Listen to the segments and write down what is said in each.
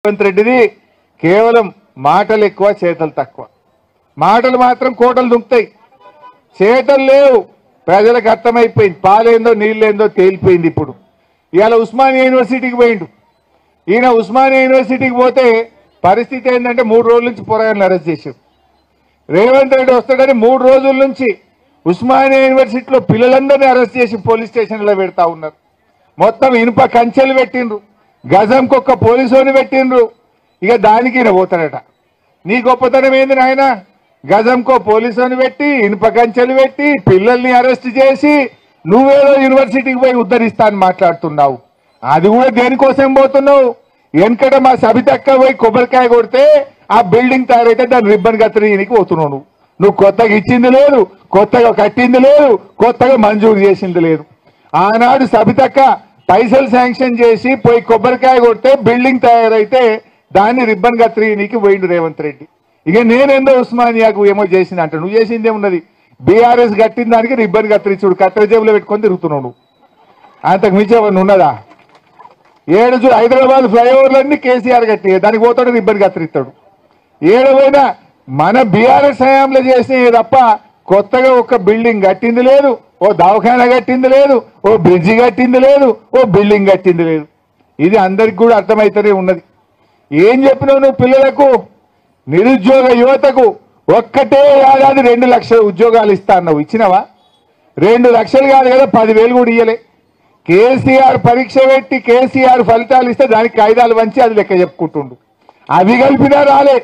రేవంత్ రెడ్డిది కేవలం మాటలు ఎక్కువ చేతలు తక్కువ. మాటలు మాత్రం కోటలు దుంకుతాయి, చేతలు లేవు. ప్రజలకు అర్థమైపోయింది, పాలేందో నీళ్ళేందో తేలిపోయింది. ఇప్పుడు ఇవాళ ఉస్మానియా యూనివర్సిటీకి పోయిండు. ఈయన ఉస్మానియా యూనివర్సిటీకి పోతే పరిస్థితి ఏంటంటే 3 రోజుల నుంచి పోరాటాలను అరెస్ట్ చేశారు. రేవంత్ రెడ్డి వస్తాడని 3 రోజుల నుంచి ఉస్మానియా యూనివర్సిటీలో పిల్లలందరినీ అరెస్ట్ చేసి పోలీస్ స్టేషన్లో పెడతా ఉన్నారు. మొత్తం ఇనుప కంచెలు పెట్టిండ్రు, గజంకొక్క పోలీసుని పెట్టిండ్రు. ఇక దానికి ఈయన పోతాడట. నీ గొప్పతనం ఏంది నాయన? గజంకో పోలీసుని పెట్టి ఇనుప కంచెలు పెట్టి పిల్లల్ని అరెస్ట్ చేసి నువ్వేదో యూనివర్సిటీకి పోయి ఉద్ధరిస్తా అని మాట్లాడుతున్నావు. అది కూడా దేనికోసం పోతున్నావు? వెనకట మా సబితక్క పోయి కొబ్బరికాయ కొడితే ఆ బిల్డింగ్ తయారైతే దాన్ని రిబ్బన్ కత్తిరీనికి పోతున్నావు. నువ్వు కొత్తగా ఇచ్చింది లేదు, కొత్తగా కట్టింది లేదు, కొత్తగా మంజూరు చేసింది లేదు. ఆనాడు సబితక్క పైసలు శాంక్షన్ చేసి పోయి కొబ్బరికాయ కొడితే బిల్డింగ్ తయారైతే దాన్ని రిబ్బన్ కత్తిరీనికి పోయిండు రేవంత్ రెడ్డి. ఇక నేనేందో ఉస్మానియాకు ఏమో చేసిన అంట. నువ్వు చేసింది ఏమున్నది? బీఆర్ఎస్ కట్టిన దానికి రిబ్బన్ కత్తిరించుడు, కత్తెర జేబులో పెట్టుకొని తిరుగుతున్నావు. నువ్వు అంతకు మించి ఏమన్నా ఉన్నదా? 7 హైదరాబాద్ ఫ్లైఓవర్లన్నీ కేసీఆర్ కట్టి దానికి పోతాడు, రిబ్బన్ కత్తిరిస్తాడు. ఏడవైనా మన బీఆర్ఎస్ హయాంలో చేసినవి తప్ప కొత్తగా ఒక బిల్డింగ్ కట్టింది లేదు, ఓ దవాఖానా కట్టింది లేదు, ఓ బ్రిడ్జి కట్టింది లేదు, ఓ బిల్డింగ్ కట్టింది లేదు. ఇది అందరికి కూడా అర్థమైతేనే ఉన్నది. ఏం చెప్పినావు నువ్వు పిల్లలకు? నిరుద్యోగ యువతకు ఒక్కటే ఏడాది 2 లక్షల ఉద్యోగాలు ఇస్తా అన్నావు. ఇచ్చినవా? 2 లక్షలు కాదు కదా, 10,000 కూడా ఇయ్యలే. కేసీఆర్ పరీక్ష పెట్టి కేసీఆర్ ఫలితాలు ఇస్తే దానికి కాయిదాలు వంచి అది లెక్క చెప్పుకుంటుండు. అవి కలిపినా రాలే.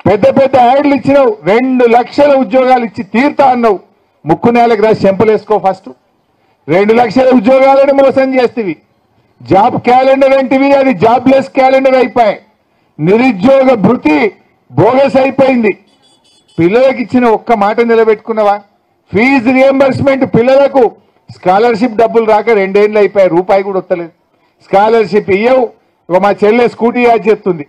పెద్ద పెద్ద యాడ్లు ఇచ్చినావు, 2 లక్షల ఉద్యోగాలు ఇచ్చి తీరుతా అన్నావు. ముక్కు నేలకు రాసి చెంపలేసుకో. ఫస్ట్ 2 లక్షల ఉద్యోగాలను మోసం చేస్తేవి. జాబ్ క్యాలెండర్ అంటివి, అది జాబ్లెస్ క్యాలెండర్ అయిపోయాయి. నిరుద్యోగ భృతి బోగస్ అయిపోయింది. పిల్లలకు ఇచ్చిన ఒక్క మాట నిలబెట్టుకున్నావా? ఫీజు రియంబర్స్మెంట్ పిల్లలకు స్కాలర్షిప్ డబ్బులు రాక 2 ఏళ్ళు అయిపోయాయి, రూపాయి కూడా వస్తలేదు. స్కాలర్షిప్ ఇయ్యవు. మా చెల్లె స్కూటీ యాడ్ చేస్తుంది,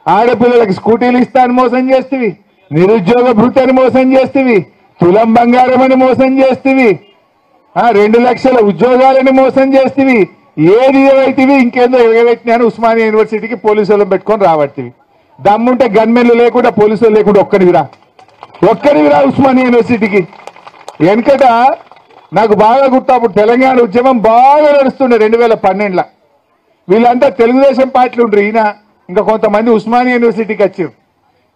ఆడపిల్లలకు స్కూటీలు ఇస్తాను మోసం చేస్తేవి, నిరుద్యోగ భృతి అని మోసం చేస్తేవి, తులం బంగారం అని మోసం చేస్తేవి, 2 లక్షల ఉద్యోగాలని మోసం చేస్తేవి. ఏది ఏవైతేవి ఇంకేందో ఎగబెట్టినాను ఉస్మానియా యూనివర్సిటీకి పోలీసులను పెట్టుకొని రాబట్టివి. దమ్ముంటే గన్మెన్లు లేకుండా పోలీసులు లేకుండా ఒక్కడివిరా ఉస్మానియా యూనివర్సిటీకి. వెనకట నాకు బాగా గుర్తు, అప్పుడు తెలంగాణ ఉద్యమం బాగా నడుస్తుండే 2012లో. వీళ్ళంతా తెలుగుదేశం పార్టీలు ఉండరు. ఈయన ఇంకా కొంతమంది ఉస్మానియా యూనివర్సిటీకి వచ్చారు,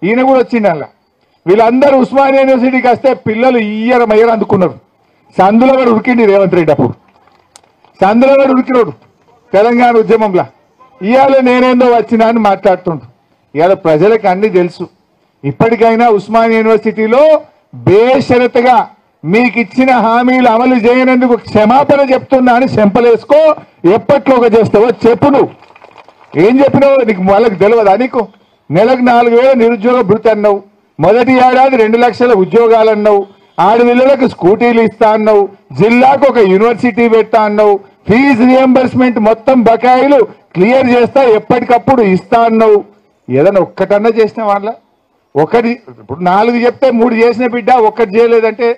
ఈయన కూడా వచ్చిండు. అలా వీళ్ళందరూ ఉస్మానియా యూనివర్సిటీకి వస్తే పిల్లలు మయ్యర అందుకున్నారు. సందులో కూడా ఉరికిండి రేవంత్ రెడ్డి. అప్పుడు సందులో కూడా ఉరికినోడు తెలంగాణ ఉద్యమంలో. ఇవాళ నేనేందో వచ్చినా అని మాట్లాడుతుండ్రు. ఇవాళ ప్రజలకు అన్ని తెలుసు. ఇప్పటికైనా ఉస్మానియా యూనివర్సిటీలో బేషరతుగా మీకు ఇచ్చిన హామీలు అమలు చేయనందుకు క్షమాపణ చెప్తున్నా అని చెంపలేసుకో. ఎప్పట్లోగా చేస్తావో చెప్పు. నువ్వు ఏం చెప్పినావు? నీకు వాళ్ళకి తెలియదా? నీకు నెలకు 4,000 నిరుద్యోగ భృతి అన్నావు, మొదటి ఏడాది 2 లక్షల ఉద్యోగాలు అన్నావు, ఆడపిల్లలకు స్కూటీలు ఇస్తా అన్నావు, జిల్లాకు ఒక యూనివర్సిటీ పెట్టా అన్నావు, ఫీజు రియంబర్స్మెంట్ మొత్తం బకాయిలు క్లియర్ చేస్తా ఎప్పటికప్పుడు ఇస్తా అన్నావు. ఏదైనా ఒక్కటన్నా చేసిన వాళ్ళ? ఒకటి ఇప్పుడు 4 చెప్తే 3 చేసిన బిడ్డ, ఒక్కటి చేయలేదంటే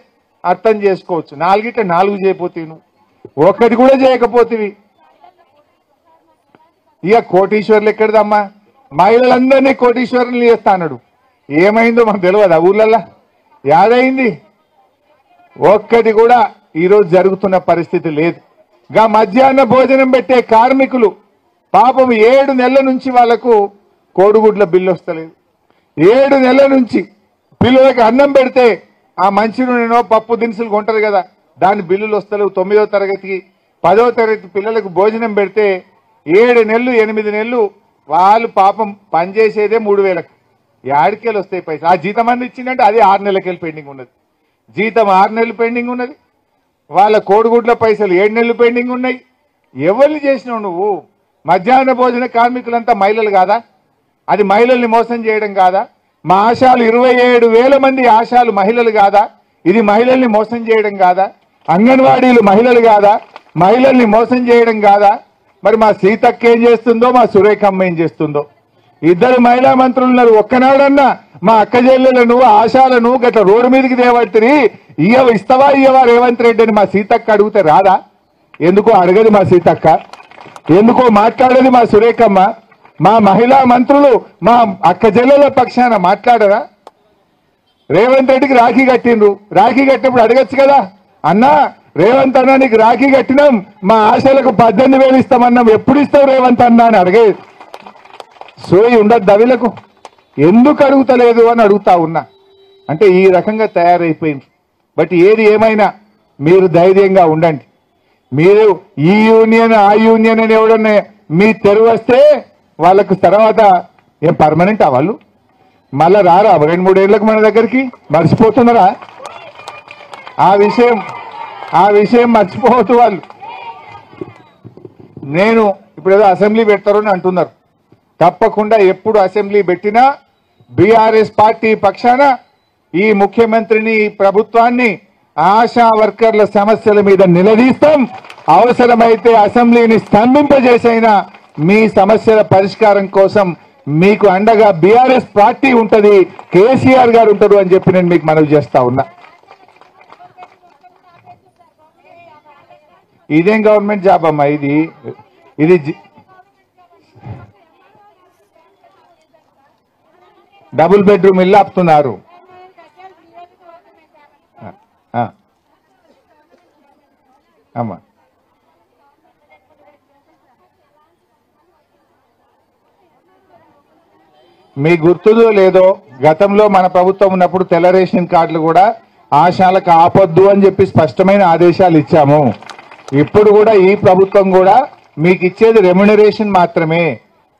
అర్థం చేసుకోవచ్చు. 4 చేయకపోతే నువ్వు ఒక్కటి కూడా చేయకపోతేవి. ఇక కోటీశ్వర్లు ఎక్కడిదమ్మా? మహిళలందరినీ కోటీశ్వరులు చేస్తా అన్నాడు. ఏమైందో మనకు తెలియదు. ఆ ఊర్లల్లా యాదైంది ఒక్కటి కూడా ఈరోజు జరుగుతున్న పరిస్థితి లేదు. గా మధ్యాహ్న భోజనం పెట్టే కార్మికులు పాపం 7 నెలల నుంచి వాళ్లకు కోడిగుడ్ల బిల్లు వస్తలేదు. 7 నెలల నుంచి పిల్లలకు అన్నం పెడితే ఆ మంచి నూనెనో పప్పు దినుసులు కొంటారు కదా, దాని బిల్లులు వస్తలేవు. 9వ తరగతికి 10వ తరగతి పిల్లలకు భోజనం పెడితే 7 నెలలు 8 నెలలు వాళ్ళు పాపం పనిచేసేదే 3,000కి. యాడికెళ్ళి వస్తాయి పైసలు? ఆ జీతం అన్ని ఇచ్చిందంటే అది 6 నెలలకెళ్ళి పెండింగ్ ఉన్నది. జీతం 6 నెలలు పెండింగ్ ఉన్నది. వాళ్ళ కోడిగుడ్ల పైసలు 7 నెలలు పెండింగ్ ఉన్నాయి. ఎవరిని చేసినావు నువ్వు? మధ్యాహ్న భోజన కార్మికులంతా మహిళలు కాదా? అది మహిళల్ని మోసం చేయడం కాదా? మా ఆశాలు 27,000 మంది ఆశాలు మహిళలు కాదా? ఇది మహిళల్ని మోసం చేయడం కాదా? అంగన్వాడీలు మహిళలు కాదా? మహిళల్ని మోసం చేయడం కాదా? మరి మా సీతక్క ఏం చేస్తుందో, మా సురేఖమ్మ ఏం చేస్తుందో? 2 మహిళా మంత్రులు ఉన్నారు. ఒక్కనాడన్నా మా అక్క చెల్లెలను ఆశాలను గట్ల రోడ్డు మీదకి దేవట్టిరి ఇస్తావా ఇయ్యవా రేవంత్ రెడ్డి అని మా సీతక్క అడిగితే రాదా? ఎందుకో అడగదు మా సీతక్క, ఎందుకో మాట్లాడేది మా సురేఖమ్మ. మా మహిళా మంత్రులు మా అక్క చెల్లెల పక్షాన మాట్లాడరా? రేవంత్ రెడ్డికి రాఖీ కట్టిండ్రు, రాఖీ కట్టినప్పుడు అడగచ్చు కదా, అన్నా రేవంత్ అన్న నీకు రాఖీ కట్టినాం, మా ఆశలకు 18,000 ఇస్తామన్నాం, ఎప్పుడు ఇస్తావు రేవంత్ అన్న అని అడిగే సోయి ఉండదు దవిలకు. ఎందుకు అడుగుతలేదు అని అడుగుతా ఉన్నా. అంటే ఈ రకంగా తయారైపోయింది. బట్ ఏది ఏమైనా మీరు ధైర్యంగా ఉండండి. మీరు ఈ యూనియన్ ఆ యూనియన్ అని ఎవడన్నా మీ తెరువు వస్తే వాళ్ళకు తర్వాత ఏం పర్మనెంట్ వాళ్ళు మళ్ళా రారా 2-3 ఏళ్ళకు మన దగ్గరికి? మర్చిపోతున్నారా? ఆ విషయం మర్చిపోవద్దు వాళ్ళు. నేను ఇప్పుడు ఏదో అసెంబ్లీ పెడతారని అంటున్నారు. తప్పకుండా ఎప్పుడు అసెంబ్లీ పెట్టినా బీఆర్ఎస్ పార్టీ పక్షాన ఈ ముఖ్యమంత్రిని ఈ ప్రభుత్వాన్ని ఆశా వర్కర్ల సమస్యల మీద నిలదీస్తాం. అవసరమైతే అసెంబ్లీని స్తంభింపజేసైనా మీ సమస్యల పరిష్కారం కోసం మీకు అండగా బీఆర్ఎస్ పార్టీ ఉంటది, కేసీఆర్ గారు ఉంటారు అని చెప్పి నేను మీకు మనవి చేస్తా ఉన్నా. ఇదేం గవర్నమెంట్ జాబ్ అమ్మా? ఇది డబుల్ బెడ్రూమ్ ఇల్లు ఆపుతున్నారు. అమ్మా మీ గుర్తుదో లేదో, గతంలో మన ప్రభుత్వం ఉన్నప్పుడు తెల్ల రేషన్ కార్డులు కూడా ఆశాలకు ఆపొద్దు అని చెప్పి స్పష్టమైన ఆదేశాలు ఇచ్చాము. ఇప్పుడు కూడా ఈ ప్రభుత్వం కూడా మీకు ఇచ్చేది రెమ్యునరేషన్ మాత్రమే.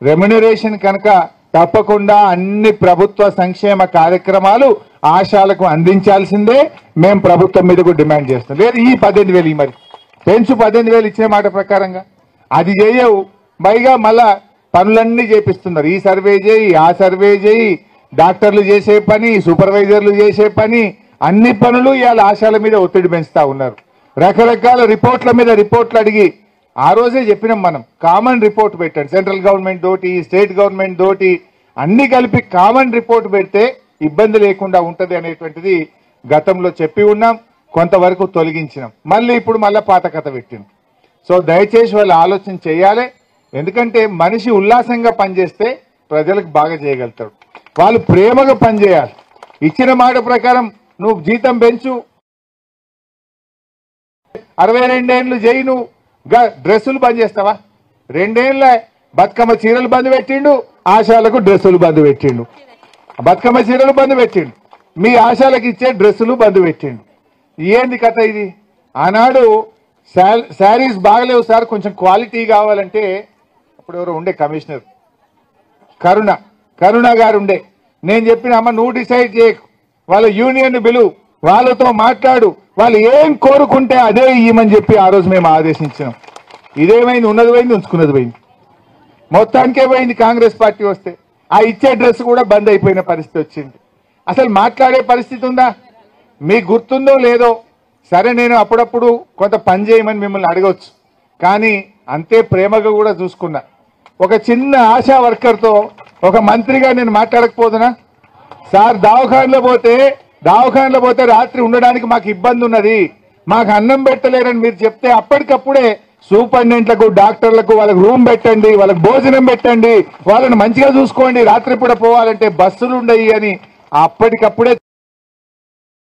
రెమ్యునరేషన్ కనుక తప్పకుండా అన్ని ప్రభుత్వ సంక్షేమ కార్యక్రమాలు ఆశాలకు అందించాల్సిందే మేము ప్రభుత్వం మీద కూడా డిమాండ్ చేస్తాం. లేదు ఈ 18,000 మరి పెంచు 18,000 ఇచ్చే మాట ప్రకారంగా అది చేయవు. పైగా మళ్ళా పనులన్నీ చేపిస్తున్నారు. ఈ సర్వే చేయి, ఆ సర్వే చేయి, డాక్టర్లు చేసే పని, సూపర్వైజర్లు చేసే పని, అన్ని పనులు ఇవాళ ఆశాల మీద ఒత్తిడి పెంచుతా ఉన్నారు. రకరకాల రిపోర్ట్ల మీద రిపోర్ట్లు అడిగి ఆ రోజే చెప్పినాం మనం, కామన్ రిపోర్ట్ పెట్టండి. సెంట్రల్ గవర్నమెంట్ తోటి, స్టేట్ గవర్నమెంట్ తోటి అన్ని కలిపి కామన్ రిపోర్ట్ పెడితే ఇబ్బంది లేకుండా ఉంటది అనేటువంటిది గతంలో చెప్పి ఉన్నాం. కొంతవరకు తొలగించినాం. మళ్ళీ ఇప్పుడు మళ్ళీ పాత కథ పెట్టింది. సో దయచేసి వాళ్ళు ఆలోచన చేయాలి. ఎందుకంటే మనిషి ఉల్లాసంగా పనిచేస్తే ప్రజలకు బాగా చేయగలుగుతాడు. వాళ్ళు ప్రేమగా పనిచేయాలి. ఇచ్చిన మాట ప్రకారం నువ్వు జీతం పెంచు, 62 ఏళ్ళు చేయి, నువ్వు డ్రెస్సులు బంద్ చేస్తావా? 2 ఏళ్ళ బతుకమ్మ చీరలు బంద్ పెట్టిండు, ఆశాలకు డ్రెస్సులు బంద్ పెట్టిండు. బతుకమ్మ చీరలు బంద్ పెట్టిండు, మీ ఆశాలకు ఇచ్చే డ్రెస్సులు బంద్ పెట్టిండు. ఏంది కథ ఇది? ఆనాడు శారీస్ బాగలేవు సార్, కొంచెం క్వాలిటీ కావాలంటే అప్పుడు ఎవరో ఉండే కమిషనర్ కరుణ గారు ఉండే. నేను చెప్పిన అమ్మ నువ్వు డిసైడ్ చేయకు, వాళ్ళ యూనియన్ బిలు, వాళ్ళతో మాట్లాడు, వాళ్ళు ఏం కోరుకుంటే అదే ఇయ్యమని చెప్పి ఆ రోజు మేము ఆదేశించినాం. ఇదేమైంది? ఉన్నది పోయింది, ఉంచుకున్నది పోయింది, మొత్తానికే పోయింది. కాంగ్రెస్ పార్టీ వస్తే ఆ ఇచ్చే డ్రెస్ కూడా బంద్ అయిపోయిన పరిస్థితి వచ్చింది. అసలు మాట్లాడే పరిస్థితి ఉందా? మీకు గుర్తుందో లేదో, సరే నేను అప్పుడప్పుడు కొంత పని చేయమని మిమ్మల్ని అడగవచ్చు, కానీ అంతే ప్రేమగా కూడా చూసుకున్నా. ఒక చిన్న ఆశా వర్కర్తో ఒక మంత్రిగా నేను మాట్లాడకపోదునా? సార్ దవాఖానలో పోతే రాత్రి ఉండడానికి మాకు ఇబ్బంది ఉన్నది, మాకు అన్నం పెట్టలేరని మీరు చెప్తే అప్పటికప్పుడే సూపరింటెండెంట్లకు, డాక్టర్లకు వాళ్ళకి రూమ్ పెట్టండి, వాళ్ళకి భోజనం పెట్టండి, వాళ్ళని మంచిగా చూసుకోండి, రాత్రి పూట పోవాలంటే బస్సులు ఉండయి అని అప్పటికప్పుడే